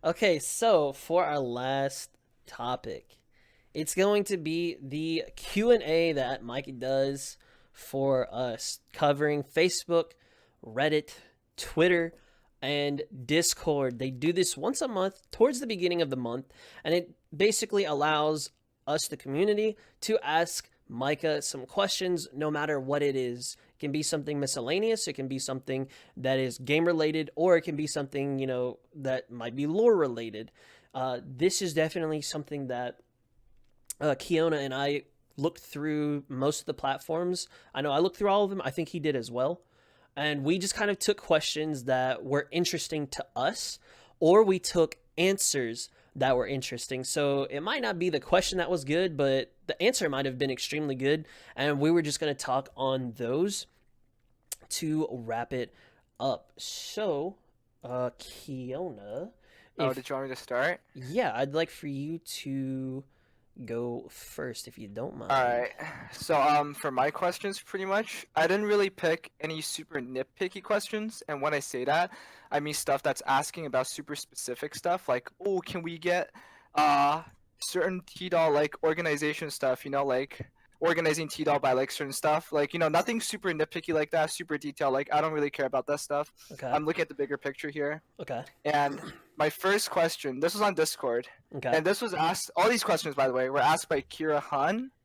Okay, so for our last topic, it's going to be the Q&A that Mikey does for us, covering Facebook, Reddit, Twitter, and Discord. They do this once a month towards the beginning of the month, and it basically allows us, the community, to ask Micah some questions no matter what it is. It can be something miscellaneous, it can be something that is game related, or it can be something, that might be lore related. This is definitely something that Kiyona and I looked through most of the platforms. I know I looked through all of them. I think he did as well. And we just kind of took questions that were interesting to us, or we took answers that were interesting. So it might not be the question that was good, but the answer might have been extremely good. And we were just going to talk on those to wrap it up. So, Kiona, Oh, if did you want me to start? yeah, I'd like for you to go first if you don't All mind. right. So, for my questions, pretty much, I didn't really pick any super nitpicky questions, and when I say that, I mean stuff that's asking about super specific stuff, like, oh, can we get, uh, certain T-Doll like organization stuff, like organizing T-Doll by like certain stuff, like, nothing super nitpicky like that, super detailed. Like, I don't really care about that stuff. Okay. I'm looking at the bigger picture here. Okay. And my first question, this was on Discord, Okay. and this was asked. All these questions, by the way, were asked by Kira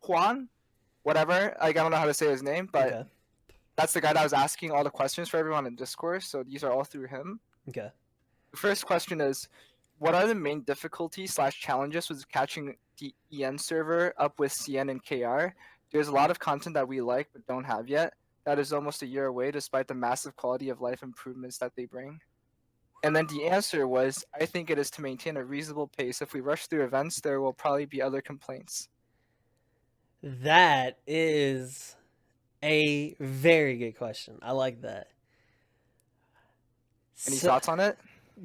Juan, whatever. Like I don't know how to say his name, but Okay. that's the guy that was asking all the questions for everyone in Discord. So these are all through him. Okay. The first question is, what are the main difficulties slash challenges with catching the EN server up with CN and KR? There's a lot of content that we like but don't have yet. That is almost a year away, despite the massive quality of life improvements that they bring. And then the answer was, I think it is to maintain a reasonable pace. If we rush through events, there will probably be other complaints. That is a very good question. I like that. Any So, thoughts on it?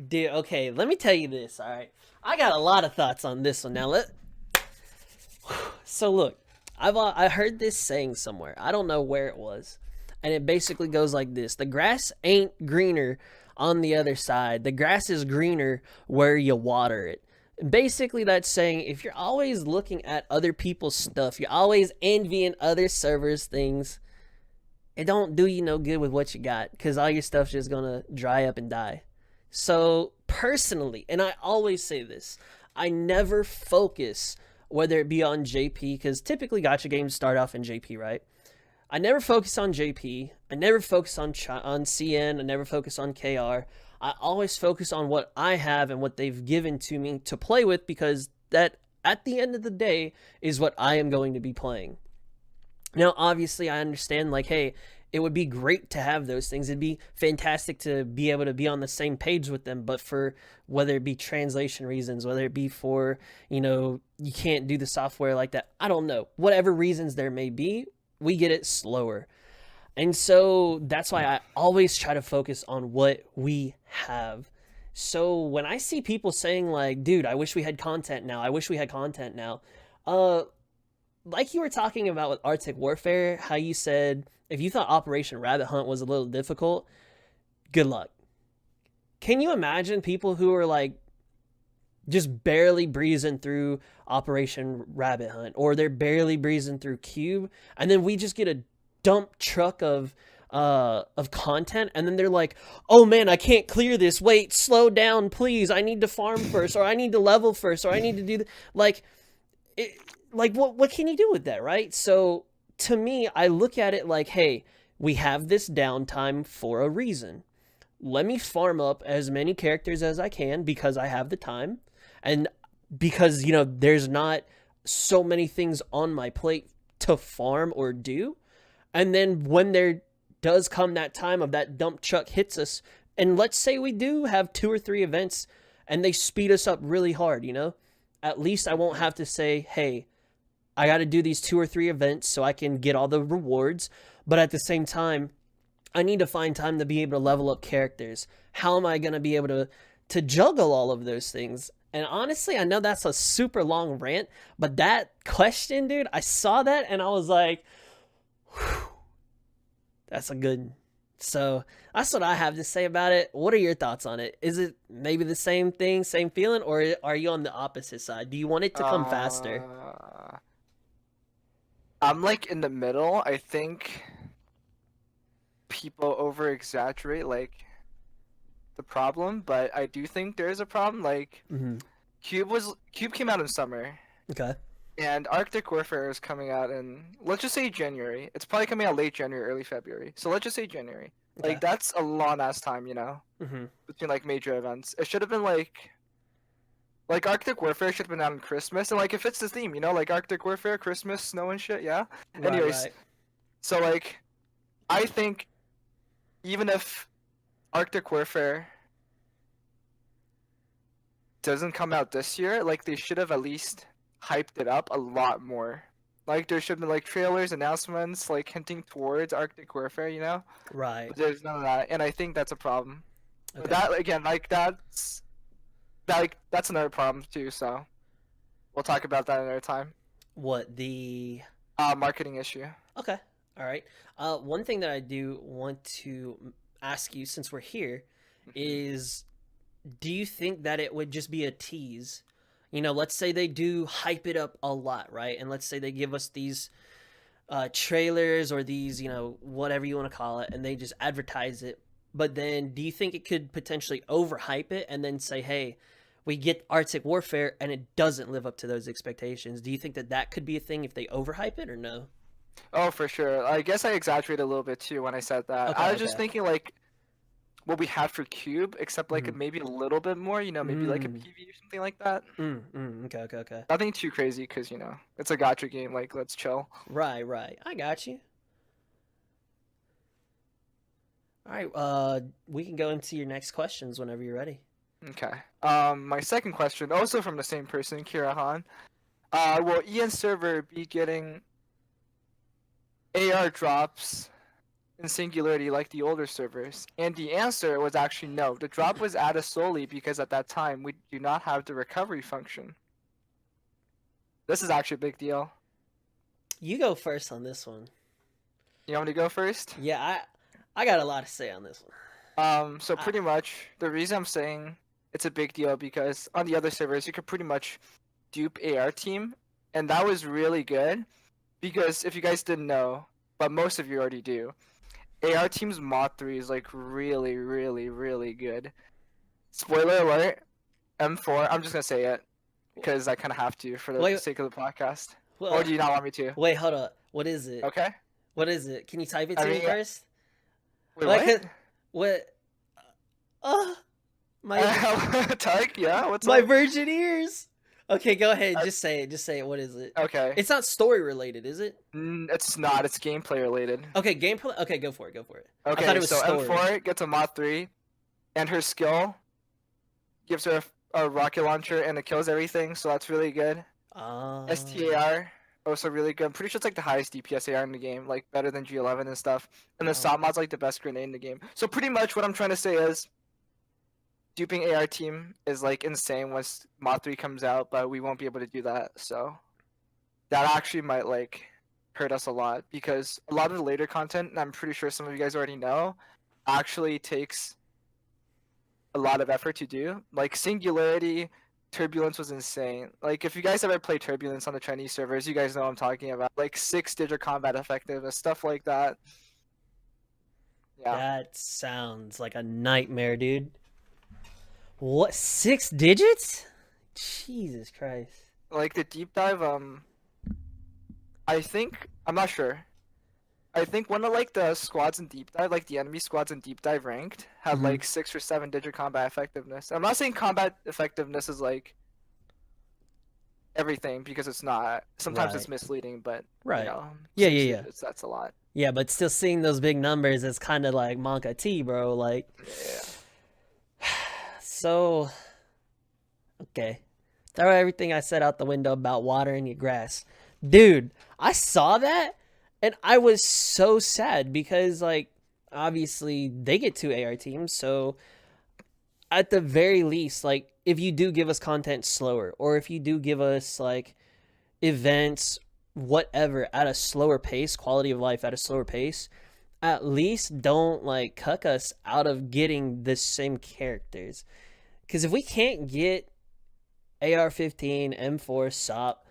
dude, okay, let me tell you this, all right? I got a lot of thoughts on this one. Now, so look, I heard this saying somewhere. I don't know where it was. And it basically goes like this. The grass ain't greener on the other side. The grass is greener where you water it. Basically, that's saying if you're always looking at other people's stuff, you're always envying other servers' things, it don't do you no good with what you got because all your stuff's just gonna dry up and die. So personally, and I always say this, I never focus whether it be on JP because typically gotcha games start off in JP, right? I never focus on JP. I never focus on CN. I never focus on KR. I always focus on what I have and what they've given to me to play with because that at the end of the day is what I am going to be playing. Now, obviously, I understand, like, hey, it would be great to have those things. It'd be fantastic to be able to be on the same page with them. But for whether it be translation reasons, whether it be for, you can't do the software like that, I don't know. Whatever reasons there may be, we get it slower. And so that's why I always try to focus on what we have. So when I see people saying, like, dude, I wish we had content now, I wish we had content now, uh, like you were talking about with Arctic Warfare, how you said if you thought Operation Rabbit Hunt was a little difficult, good luck. Can you imagine people who are like just barely breezing through Operation Rabbit Hunt, or they're barely breezing through Cube, and then we just get a dump truck of content, and then they're like, "Oh man, I can't clear this. Wait, slow down, please. I need to farm first, or I need to level first, or I need to do like." It, like what can you do with that, right? So to me, I look at it like, hey, we have this downtime for a reason. Let me farm up as many characters as I can because I have the time, and because there's not so many things on my plate to farm or do. And then when there does come that time of that dump truck hits us, and let's say we do have 2 or 3 events and they speed us up really hard, at least I won't have to say, hey, I got to do these 2 or 3 events so I can get all the rewards. But at the same time, I need to find time to be able to level up characters. How am I going to be able to juggle all of those things? And honestly, I know that's a super long rant, but that question, dude, I saw that and I was like, whew, that's a good So that's what I have to say about it. What are your thoughts on it? Is it maybe the same thing, same feeling, or are you on the opposite side? Do you want it to come faster? Uh, I'm like in the middle. I think people over exaggerate like the problem, but I do think there is a problem. Like Mm-hmm. Cube came out in summer, Okay. and Arctic Warfare is coming out in, let's just say, January. It's probably coming out late January, early February. So let's just say January. Okay. Like that's a long ass time, Mm-hmm. between like major events. It should have been like Arctic Warfare should have been out on Christmas, and like it fits the theme, like Arctic Warfare, Christmas, snow and shit. Yeah. Right. Anyways, Right. so like I think even if Arctic Warfare doesn't come out this year, like they should have at least hyped it up a lot more. Like there should have been like trailers, announcements, like hinting towards Arctic Warfare, Right. But there's none of that, and I think that's a problem. But Okay. that again, like that's another problem too. So we'll talk about that another time. What the? Marketing issue. Okay. All right. One thing that I do want to ask you, since we're here, is do you think that it would just be a tease? Let's say they do hype it up a lot, right? And let's say they give us these trailers or these, whatever you want to call it, and they just advertise it. But then do you think it could potentially overhype it and then say, hey, we get Arctic Warfare and it doesn't live up to those expectations? Do you think that that could be a thing if they overhype it or no? Oh, for sure. I guess I exaggerated a little bit too when I said that. Okay, I was just okay. thinking like what we had for Cube, except like Mm-hmm. maybe a little bit more, maybe like a Mm, PV or something like that. okay, okay, okay. Nothing too crazy because, it's a gacha game, like let's chill. Right, right. I got you. All right, we can go into your next questions whenever you're ready. Okay. My second question, also from the same person, Kirahan. Will Ian's server be getting AR drops in Singularity like the older servers? And the answer was actually no. The drop was added solely because at that time we do not have the recovery function. This is actually a big deal. You go first on this one. You want me to go first? Yeah, I got a lot to say on this one. So I, pretty much the reason I'm saying it's a big deal because on the other servers you could pretty much dupe AR team, and that was really good because if you guys didn't know, but most of you already do, AR team's mod 3 is like really, really, really good. Spoiler alert, M4. I'm just gonna say it because I kind of have to for the wait, sake of the podcast. well, Or do you not want me to? wait, hold up. What is it? Okay. What is it? Can you type it I to me mean, first? wait, Like, what? what? Uh, my Tark, yeah. What's my up? virgin ears. Okay, go ahead. Just say it. Just say it. What is it? Okay. It's not story related, is it? It's not. It's gameplay related. Okay, gameplay. Okay, go for it. Go for it. I Okay, thought it was so story. M4 gets a mod 3, and her skill gives her a rocket launcher and it kills everything, so that's really good. STAR, also really good. I'm pretty sure it's like the highest DPS AR in the game, like better than G11 and stuff. And the SOT mod's like the best grenade in the game. So pretty much what I'm trying to say is duping AR team is like insane once mod 3 comes out, but we won't be able to do that. So that actually might like hurt us a lot because a lot of the later content, and I'm pretty sure some of you guys already know, actually takes a lot of effort to do. Like Singularity, Turbulence was insane. Like if you guys ever play Turbulence on the Chinese servers, you guys know what I'm talking about. Like 6-digit combat effectiveness, stuff like that. Yeah. That sounds like a nightmare, dude. What, 6 digits? Jesus Christ. Like the deep dive, I think, I'm not sure. I think one of like the squads in deep dive, like the enemy squads in deep dive ranked, had like 6 or 7-digit combat effectiveness. I'm not saying combat effectiveness is like everything because it's not. Sometimes it's Right. misleading, but Right. you know, Yeah, 6 yeah, yeah. digits, that's a lot. Yeah, but still seeing those big numbers is kind of like Monka T, bro. Like, Yeah. so, okay. Throw everything I said out the window about watering your grass. Dude, I saw that and I was so sad because, like, obviously they get 2 AR teams. So, at the very least, like, if you do give us content slower or if you do give us, like, events, whatever, at a slower pace, quality of life at a slower pace, at least don't like cuck us out of getting the same characters. Because if we can't get AR-15, M4, SOP,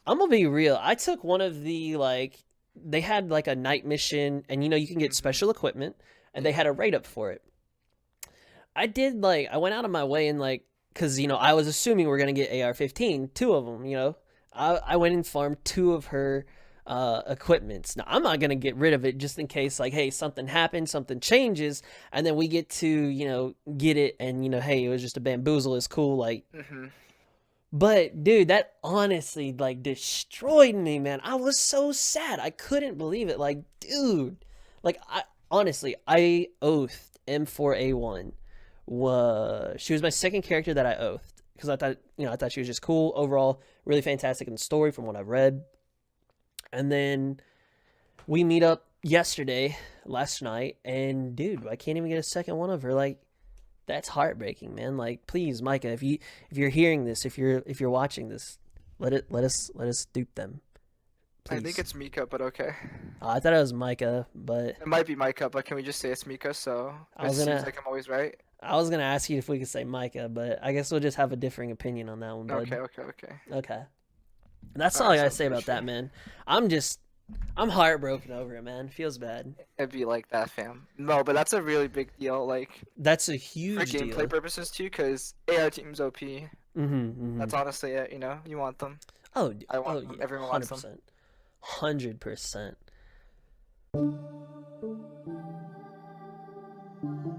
I'm gonna be real. I took one of the like they had like a night mission, and you can get Hmm. special equipment, and they Yeah. had a rate up for it. I went out of my way and like because I was assuming we're gonna get AR-15, two of them. I went and farmed two of her equipments. Now I'm not gonna get rid of it just in case like hey something happens, something changes, and then we get to get it and hey it was just a bamboozle. It's cool like. Hmm. But dude, that honestly like destroyed me, man. I was so sad. I couldn't believe it. Like, dude, like I honestly, I oathed M4A1. She was my second character that I oathed because I thought she was just cool overall, really fantastic in the story from what I've read. And then we meet up last night, and dude, I can't even get a second one of her. Like, that's heartbreaking, man. Like, please, Micah, if you're hearing this, if you're watching this, let us dupe them, I think please. it's Mika, but okay. I thought it was Micah, but It might be Micah, but can we just say it's Mika so I it was seems gonna like I'm always right? I was gonna ask you if we could say Micah, but I guess we'll just have a differing opinion on that one, Okay, bud. okay, okay. Okay, that's all I Alright, gotta sounds say good, about sure. that, man. I'm just I'm heartbroken over it, man. Feels bad. It'd be like that, fam. No, but that's a really big deal, like That's a for huge gameplay deal. purposes too, because AR team's OP. Mm-hmm. Mm-hmm. That's honestly it, you know? You want them. Oh, I want oh them. yeah, Everyone wants hundred them. percent, 100%.